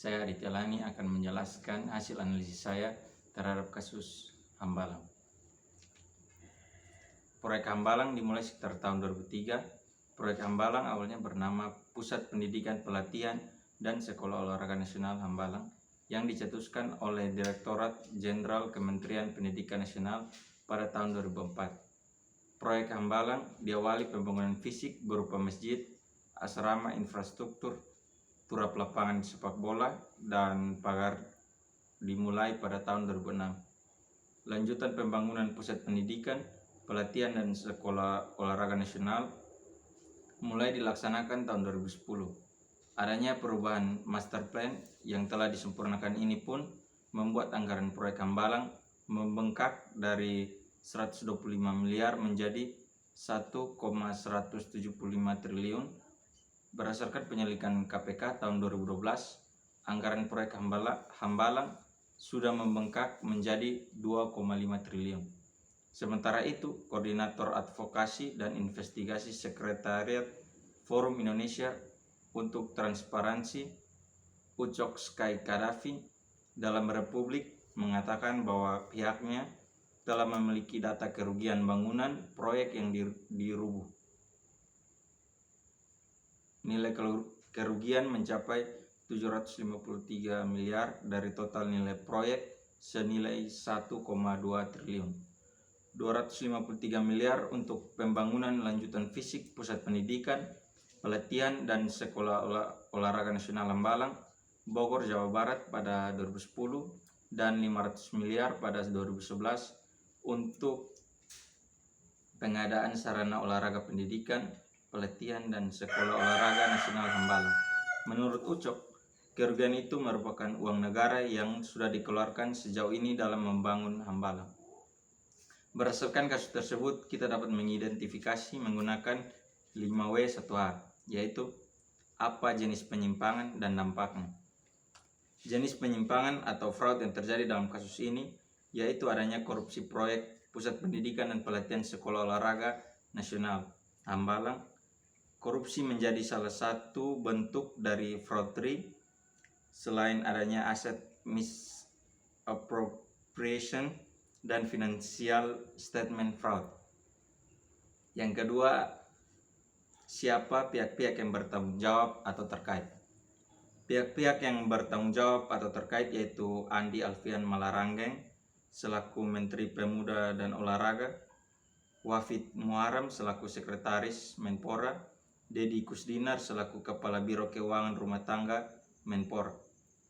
Saya Aditya Lani akan menjelaskan hasil analisis saya terhadap kasus Hambalang. Proyek Hambalang dimulai sekitar tahun 2003. Proyek Hambalang awalnya bernama Pusat Pendidikan Pelatihan dan Sekolah Olahraga Nasional Hambalang yang dicetuskan oleh Direktorat Jenderal Kementerian Pendidikan Nasional pada tahun 2004. Proyek Hambalang diawali pembangunan fisik berupa masjid, asrama, infrastruktur, turap lapangan sepak bola, dan pagar dimulai pada tahun 2006. Lanjutan pembangunan pusat pendidikan, pelatihan, dan sekolah olahraga nasional mulai dilaksanakan tahun 2010. Adanya perubahan master plan yang telah disempurnakan ini pun membuat anggaran proyek Hambalang membengkak dari 125 miliar menjadi 1,175 triliun. Berdasarkan penyelidikan KPK tahun 2012, anggaran proyek Hambalang sudah membengkak menjadi 2,5 triliun. Sementara itu, Koordinator Advokasi dan Investigasi Sekretariat Forum Indonesia untuk Transparansi, Ucok Sky Kadafi, dalam Republik mengatakan bahwa pihaknya telah memiliki data kerugian bangunan proyek yang dirubuh. Nilai kerugian mencapai 753 miliar dari total nilai proyek senilai 1,2 triliun. 253 miliar untuk pembangunan lanjutan fisik pusat pendidikan, pelatihan, dan sekolah olahraga nasional Hambalang, Bogor, Jawa Barat pada 2010, dan 500 miliar pada 2011 untuk pengadaan sarana olahraga pendidikan, pelatihan, dan sekolah olahraga nasional Hambalang. Menurut Ucok, kerugian itu merupakan uang negara yang sudah dikeluarkan sejauh ini dalam membangun Hambalang. Berdasarkan kasus tersebut, kita dapat mengidentifikasi menggunakan 5W1H, yaitu apa jenis penyimpangan dan dampaknya. Jenis penyimpangan atau fraud yang terjadi dalam kasus ini yaitu adanya korupsi proyek pusat pendidikan dan pelatihan sekolah olahraga nasional Hambalang. Korupsi menjadi salah satu bentuk dari fraud selain adanya aset misappropriation dan financial statement fraud. Yang kedua, siapa pihak-pihak yang bertanggung jawab atau terkait. Pihak-pihak yang bertanggung jawab atau terkait yaitu Andi Alfian Malaranggeng selaku Menteri Pemuda dan Olahraga, Wafid Muharam selaku Sekretaris Menpora, Dedi Kusdinar selaku Kepala Biro Keuangan Rumah Tangga Menpora,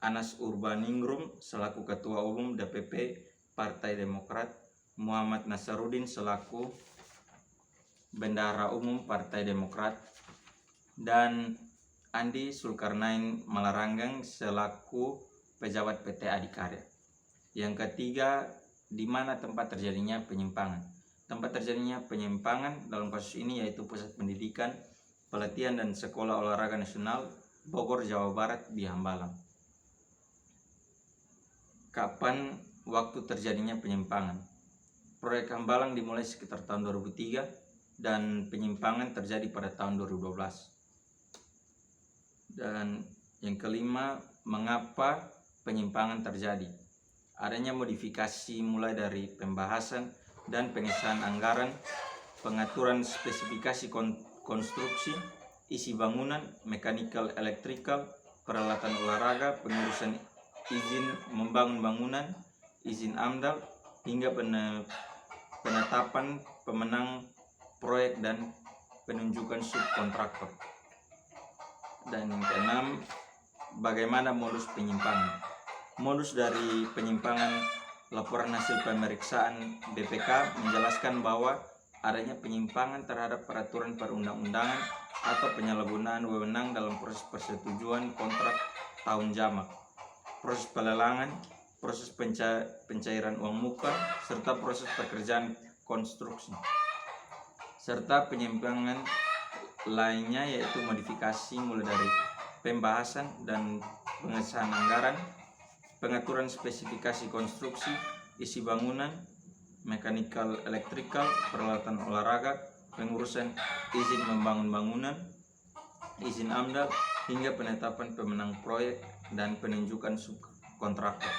Anas Urbaningrum selaku Ketua Umum DPP Partai Demokrat, Muhammad Nasarudin selaku Bendahara Umum Partai Demokrat, dan Andi Sulkarnain Malaranggeng selaku pejabat PT Adikarya. Yang ketiga, di mana tempat terjadinya penyimpangan. Tempat terjadinya penyimpangan dalam kasus ini yaitu Pusat Pendidikan, Pelatihan, dan Sekolah Olahraga Nasional Bogor, Jawa Barat di Hambalang. Kapan waktu terjadinya penyimpangan? Proyek Hambalang dimulai sekitar tahun 2003 dan penyimpangan terjadi pada tahun 2012. Dan yang kelima, mengapa penyimpangan terjadi? Adanya modifikasi mulai dari pembahasan dan pengesahan anggaran, pengaturan spesifikasi konstruksi, isi bangunan, mekanikal, elektrikal, peralatan olahraga, pengurusan izin membangun bangunan, izin AMDAL, hingga penetapan pemenang proyek dan penunjukan subkontraktor. Dan yang keenam, bagaimana modus penyimpangan? Modus dari penyimpangan laporan hasil pemeriksaan BPK menjelaskan bahwa adanya penyimpangan terhadap peraturan perundang-undangan atau penyalahgunaan wewenang dalam proses persetujuan kontrak tahun jamak, proses pelelangan, proses pencairan uang muka, serta proses pekerjaan konstruksi. Serta penyimpangan lainnya yaitu modifikasi mulai dari pembahasan dan pengesahan anggaran, pengaturan spesifikasi konstruksi, isi bangunan, mekanikal, elektrikal, peralatan olahraga, pengurusan izin membangun bangunan, izin AMDAL, hingga penetapan pemenang proyek dan penunjukan subkontraktor.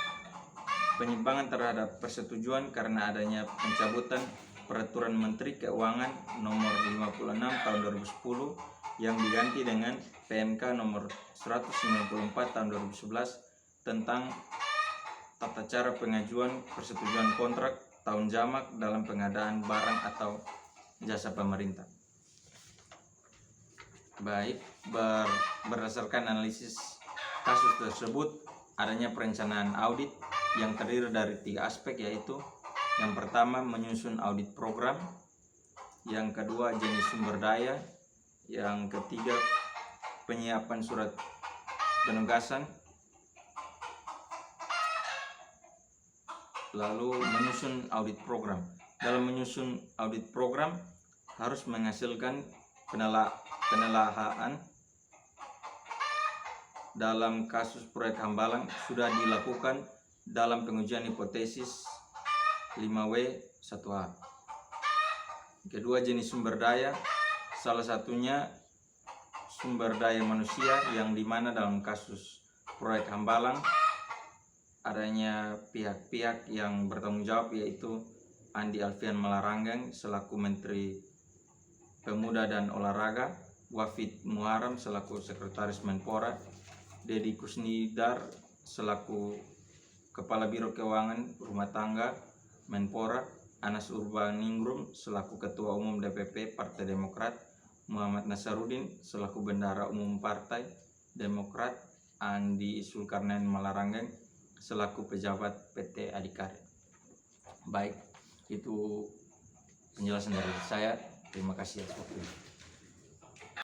Penyimpangan terhadap persetujuan karena adanya pencabutan Peraturan Menteri Keuangan Nomor 56 Tahun 2010 yang diganti dengan PMK Nomor 194 Tahun 2011 tentang tata cara pengajuan persetujuan kontrak tahun jamak dalam pengadaan barang atau jasa pemerintah. Baik, berdasarkan analisis kasus tersebut, adanya perencanaan audit yang terdiri dari 3 aspek, yaitu yang pertama menyusun audit program, yang kedua jenis sumber daya, yang ketiga penyiapan surat penugasan, lalu menyusun audit program. Dalam menyusun audit program harus menghasilkan penelaahan. Dalam kasus proyek Hambalang sudah dilakukan dalam pengujian hipotesis 5W1A. Kedua, jenis sumber daya, salah satunya sumber daya manusia, yang dimana dalam kasus proyek Hambalang adanya pihak-pihak yang bertanggung jawab, yaitu Andi Alfian Malaranggang selaku Menteri Pemuda dan Olahraga, Wafid Muharam selaku Sekretaris Menpora, Deddy Kusnidar selaku Kepala Biro Keuangan Rumah Tangga Menpora, Anas Urbaningrum selaku Ketua Umum DPP Partai Demokrat, Muhammad Nasarudin selaku Bendahara Umum Partai Demokrat, Andi Zulkarnain Malaranggang selaku pejabat PT Adhikarya. Baik, itu penjelasan dari saya. Terima kasih atas waktunya.